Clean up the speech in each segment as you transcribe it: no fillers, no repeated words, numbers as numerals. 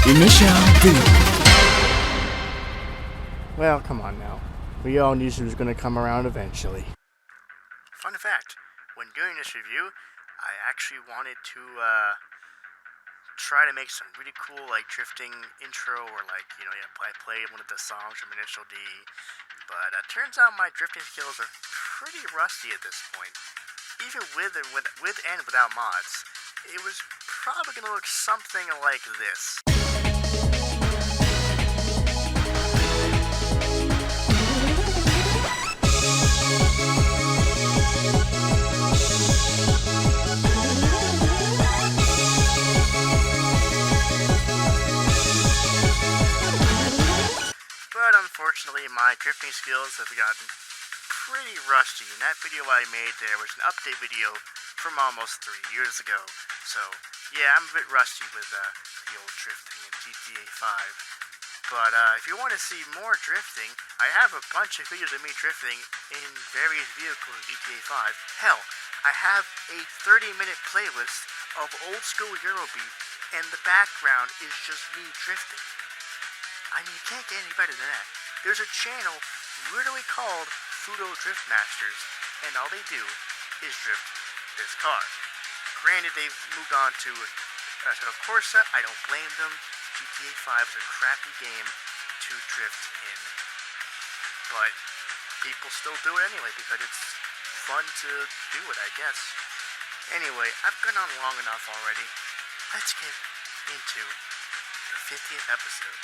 Initial D. Well, come on now. We all knew she was going to come around eventually. Fun fact, when doing this review, I actually wanted to try to make some really cool drifting intro or I play one of the songs from Initial D, but turns out my drifting skills are pretty rusty at this point. Even with and without mods, it was probably going to look something like this. But unfortunately, my drifting skills have gotten pretty rusty, and that video I made there was an update video from almost 3 years ago. So, yeah, I'm a bit rusty with the old drifting in GTA 5. But if you want to see more drifting, I have a bunch of videos of me drifting in various vehicles in GTA 5. Hell, I have a 30-minute playlist of old school Eurobeat, and the background is just me drifting. I mean, you can't get any better than that. There's a channel literally called Futo Drift Masters, and all they do is drift this car. Granted, they've moved on to Corsa. I don't blame them. GTA 5 is a crappy game to drift in, but people still do it anyway because it's fun to do it, I guess. Anyway, I've gone on long enough already. Let's get into the 50th episode.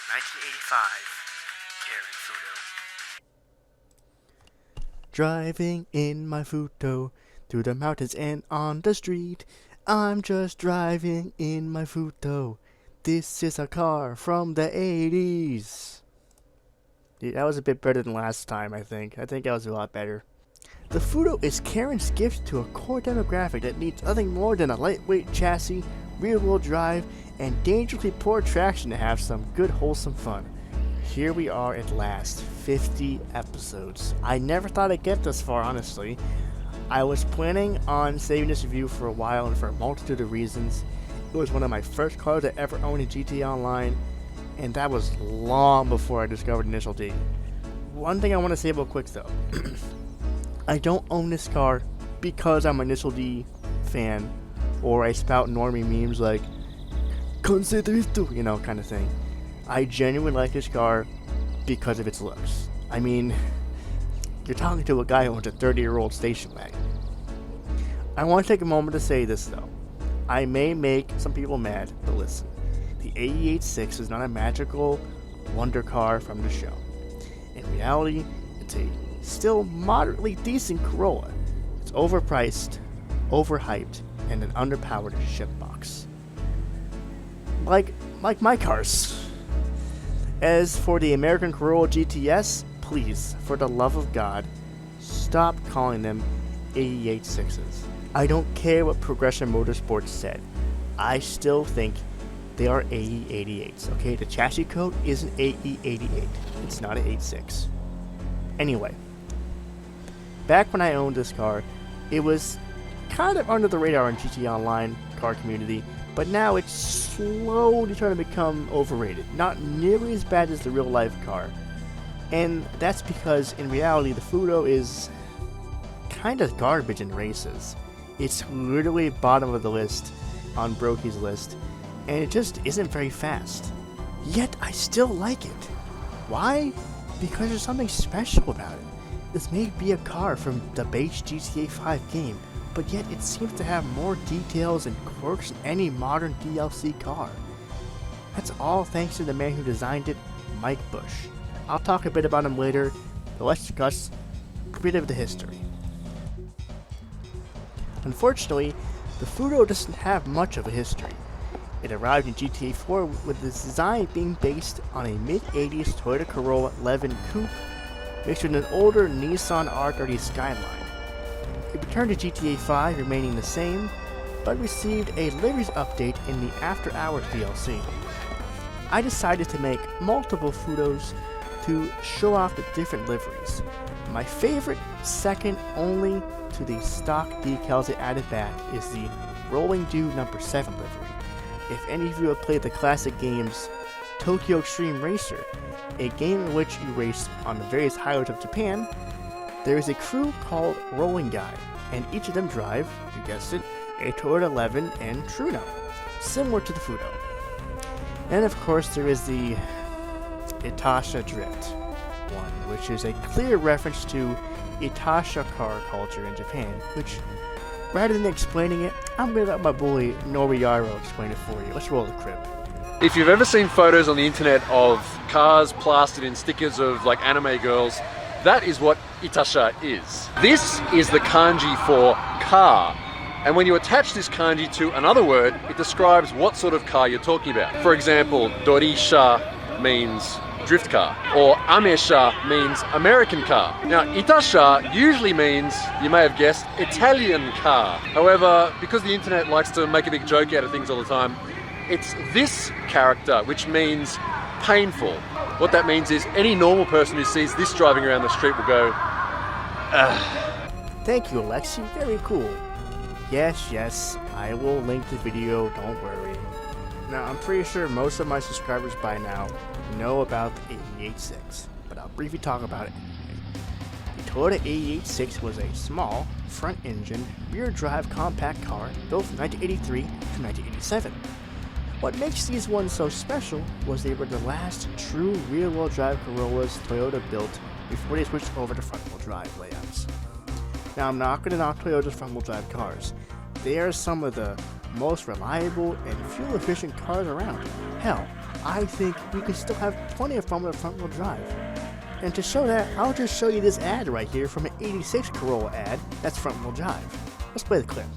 1985, Karin Futo. Driving in my Futo through the mountains and on the street. I'm just driving in my Futo. This is a car from the 80s. Yeah, that was a bit better than last time, I think. I think that was a lot better. The Futo is Karin's gift to a core demographic that needs nothing more than a lightweight chassis, rear-wheel drive, and dangerously poor traction to have some good wholesome fun. Here we are at last, 50 episodes. I never thought I'd get this far, honestly. I was planning on saving this review for a while and for a multitude of reasons. It was one of my first cars I ever owned in GTA Online, and that was long before I discovered Initial D. One thing I want to say real quick though. I don't own this car because I'm an Initial D fan, or I spout normie memes like consider it, kind of thing. I genuinely like this car because of its looks. I mean, you're talking to a guy who owns a 30-year-old station wagon. I want to take a moment to say this though. I may make some people mad, but listen. The 88.6 is not a magical wonder car from the show. In reality, it's a still moderately decent Corolla. It's overpriced, overhyped, and an underpowered shitbox. Like my cars. As for the American Corolla GTS, please, for the love of God, stop calling them 88.6s. I don't care what Progression Motorsports said. I still think they are AE88s, okay? The chassis code is an AE88. It's not an 86. Anyway, back when I owned this car, it was kind of under the radar in GTA Online car community, but now it's slowly trying to become overrated. Not nearly as bad as the real life car. And that's because in reality the Futo is kind of garbage in races. It's literally bottom of the list on Brokey's list, and it just isn't very fast. Yet I still like it. Why? Because there's something special about it. This may be a car from the base GTA 5 game, but yet it seems to have more details and quirks than any modern DLC car. That's all thanks to the man who designed it, Mike Bush. I'll talk a bit about him later, but let's discuss a bit of the history. Unfortunately, the Futo doesn't have much of a history. It arrived in GTA 4 with its design being based on a mid-80s Toyota Corolla 11 Coupe mixed with an older Nissan R30 Skyline. It returned to GTA 5 remaining the same, but received a liveries update in the After Hours DLC. I decided to make multiple Futos to show off the different liveries. My favorite, second only to the stock decals they added back, is the Rolling Dew number 7 livery. if any of you have played the classic games Tokyo Extreme Racer, a game in which you race on the various highways of Japan, there is a crew called Rolling Guy, and each of them drive, you guessed it, a Toyota 11 and Truno, similar to the Futo. And of course there is the Itasha Drift one, which is a clear reference to Itasha car culture in Japan, which, rather than explaining it, I'm going to let my boy Noriyaro explain it for you. Let's roll the crib. If you've ever seen photos on the internet of cars plastered in stickers of like anime girls, that is what Itasha is. This is the kanji for car. And when you attach this kanji to another word, it describes what sort of car you're talking about. For example, Dorisha means drift car, or Amesha means American car. Now, Itasha usually means, you may have guessed, Italian car. However, because the internet likes to make a big joke out of things all the time, it's this character, which means painful. What that means is any normal person who sees this driving around the street will go, ugh. Thank you, Alexi. Very cool. Yes, I will link the video, don't worry. Now, I'm pretty sure most of my subscribers by now know about the 886, but I'll briefly talk about it anyway. The Toyota 886 was a small, front-engine, rear-drive compact car built from 1983 to 1987. What makes these ones so special was they were the last true rear-wheel drive Corollas Toyota built before they switched over to front-wheel drive layouts. Now, I'm not going to knock Toyota's front-wheel drive cars. They are some of the most reliable and fuel-efficient cars around. Hell, I think we could still have plenty of fun with a front-wheel drive. And to show that, I'll just show you this ad right here from an 86 Corolla ad that's front-wheel drive. Let's play the clip.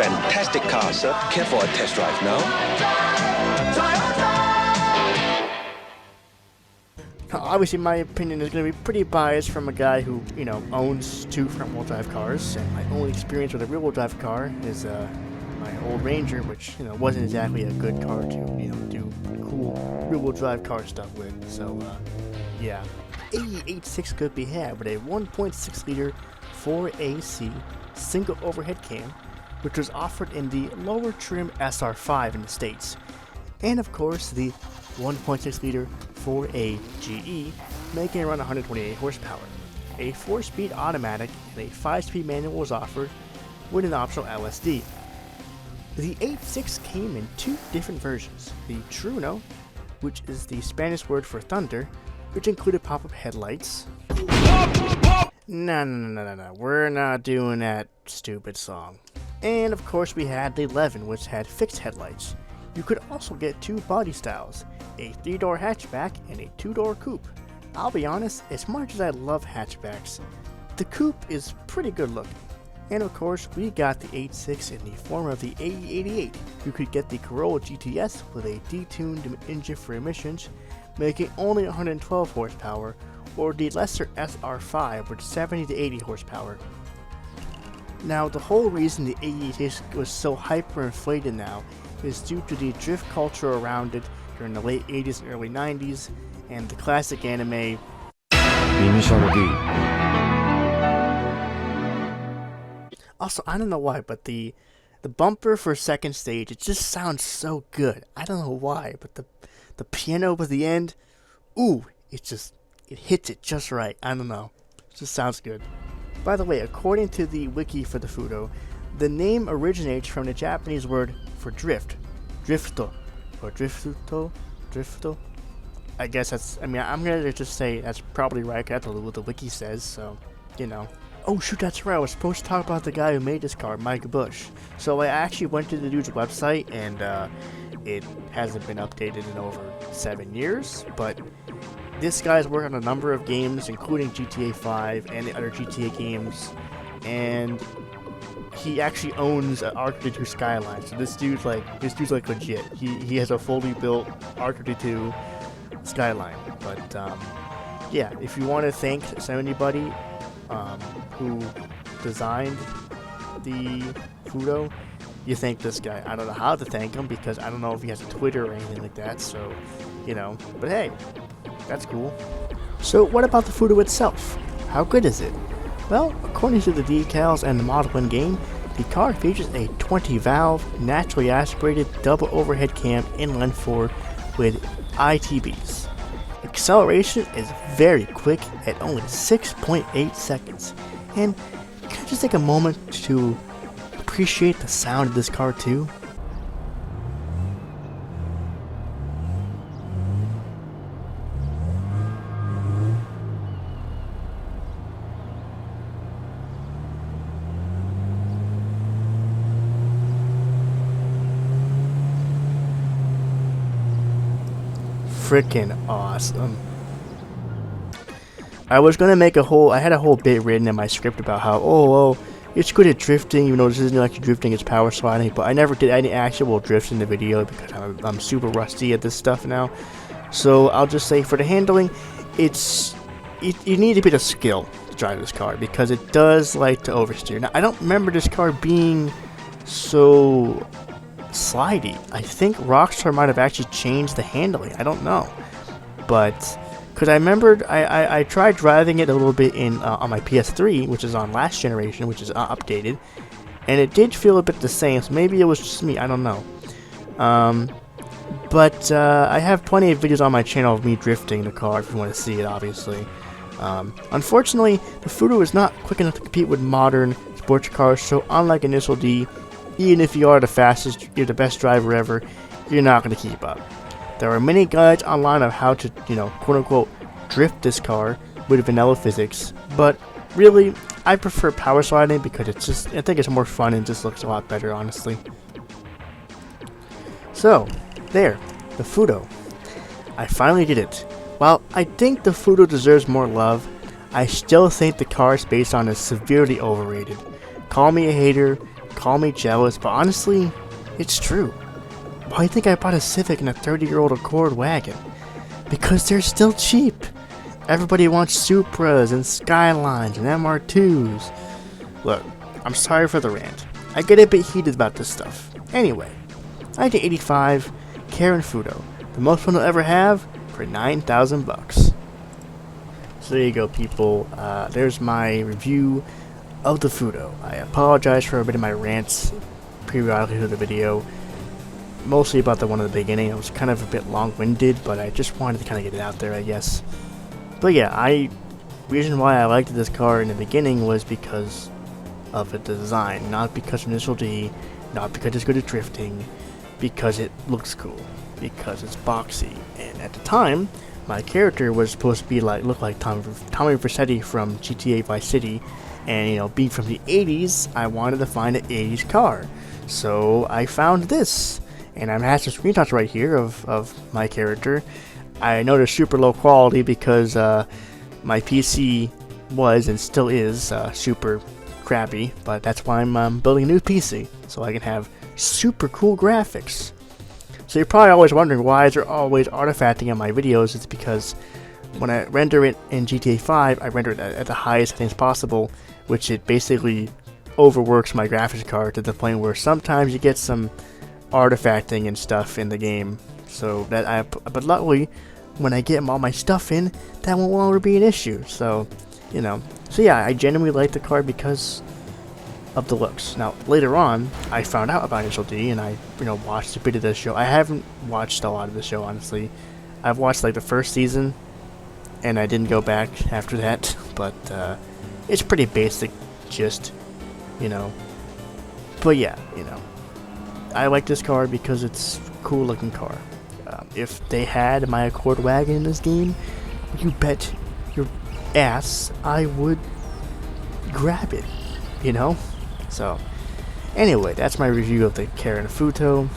Fantastic car, sir. Care for a test drive now? Obviously, my opinion is going to be pretty biased from a guy who, owns two front-wheel drive cars, and my only experience with a rear-wheel drive car is my old Ranger, which, wasn't exactly a good car to, do cool rear-wheel drive car stuff with. So, yeah. 886 could be had with a 1.6-liter 4AC single overhead cam, which was offered in the lower trim SR5 in the States, and of course the 1.6-liter 4A GE, making around 128 horsepower. A 4-speed automatic and a 5-speed manual was offered with an optional LSD. The 86 came in two different versions: the Truno, which is the Spanish word for thunder, which included pop-up headlights. No, we're not doing that stupid song. And of course we had the 11, which had fixed headlights. You could also get two body styles, a 3-door hatchback and a 2-door coupe. I'll be honest, as much as I love hatchbacks, the coupe is pretty good looking. And of course we got the 86 in the form of the AE88. You could get the Corolla GTS with a detuned engine for emissions, making only 112 horsepower, or the lesser SR5 with 70 to 80 horsepower. Now, the whole reason the AE86 was so hyperinflated now is due to the drift culture around it during the late 80s and early 90s, and the classic anime. Also, I don't know why, but the bumper for second stage, it just sounds so good. I don't know why, but the piano at the end, ooh, it hits it just right. I don't know. It just sounds good. By the way, according to the wiki for the Futo, the name originates from the Japanese word for drift, drifto, or drifto. I guess I'm gonna just say that's probably right, that's what the wiki says, so, Oh shoot, that's right, I was supposed to talk about the guy who made this car, Mike Bush. So I actually went to the dude's website, and it hasn't been updated in over 7 years, but this guy's worked on a number of games, including GTA 5 and the other GTA games, and he actually owns an R32 Skyline. So this dude's like legit. He has a fully built R32 Skyline. But yeah, if you want to thank anybody, who designed the Futo, you thank this guy. I don't know how to thank him because I don't know if he has a Twitter or anything like that, so, you know, but hey, that's cool. So what about the Futo itself? How good is it? Well, according to the decals and the model in game, the car features a 20-valve, naturally aspirated double overhead cam inline 4 with ITBs. Acceleration is very quick at only 6.8 seconds. And can I just take a moment to appreciate the sound of this car too? Freaking awesome. I was gonna make I had a whole bit written in my script about how, it's good at drifting, even though this isn't actually drifting, it's power sliding, but I never did any actual drifts in the video because I'm super rusty at this stuff now. So I'll just say for the handling, you need a bit of skill to drive this car because it does like to oversteer. Now, I don't remember this car being so slidey. I think Rockstar might have actually changed the handling. I don't know, but because I remembered I tried driving it a little bit on my PS3, which is on last generation, which is updated, and it did feel a bit the same. So maybe it was just me. I don't know. But I have plenty of videos on my channel of me drifting the car if you want to see it. Obviously, unfortunately, the Futo is not quick enough to compete with modern sports cars. So unlike Initial D, even if you are the fastest, you're the best driver ever, you're not going to keep up. There are many guides online of how to, quote-unquote, drift this car with vanilla physics, but really, I prefer power sliding because I think it's more fun and just looks a lot better, honestly. So, there, the Futo. I finally did it. While I think the Futo deserves more love, I still think the car it's based on is severely overrated. Call me a hater, call me jealous, but honestly, it's true. Why do you think I bought a Civic and a 30-year-old Accord wagon? Because they're still cheap. Everybody wants Supras and Skylines and MR2s. Look, I'm sorry for the rant. I get a bit heated about this stuff. Anyway, 1985, Karin Futo, the most fun I'll ever have for 9,000 bucks. So there you go, people. There's my review of the Futo. I apologize for a bit of my rants periodically to the video, mostly about the one at the beginning. It was kind of a bit long-winded, but I just wanted to kind of get it out there, I guess. But yeah, reason why I liked this car in the beginning was because of the design, not because of Initial D, not because it's good at drifting, because it looks cool, because it's boxy. And at the time, my character was supposed to be look like Tommy Vercetti from GTA Vice City. And, being from the 80s, I wanted to find an 80s car. So I found this. And I have some screenshots right here of my character. I know they're super low quality because my PC was and still is super crappy. But that's why I'm building a new PC. So I can have super cool graphics. So you're probably always wondering why is there always artifacting in my videos. It's because when I render it in GTA 5, I render it at the highest settings possible, which it basically overworks my graphics card to the point where sometimes you get some artifacting and stuff in the game. So but luckily, when I get all my stuff in, that won't longer be an issue. So, so yeah, I genuinely like the card because of the looks. Now, later on, I found out about Initial D and I, watched a bit of the show. I haven't watched a lot of the show, honestly. I've watched the first season, and I didn't go back after that, but it's pretty basic, just, but yeah, I like this car because it's a cool looking car. If they had my Accord wagon in this game, you bet your ass I would grab it, So, anyway, that's my review of the Karin Futo,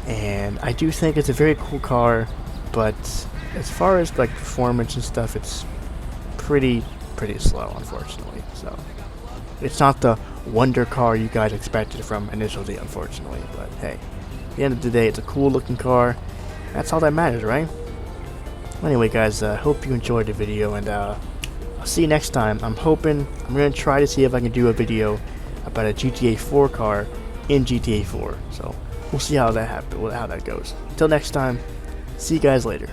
and I do think it's a very cool car, but as far as performance and stuff, it's pretty slow, unfortunately. So it's not the wonder car you guys expected from Initial D, unfortunately. But hey, at the end of the day, it's a cool looking car. That's all that matters, right? Anyway, guys, hope you enjoyed the video, and I'll see you next time. I'm hoping, I'm going to try to see if I can do a video about a GTA 4 car in GTA 4. So we'll see how that happens, how that goes. Until next time, see you guys later.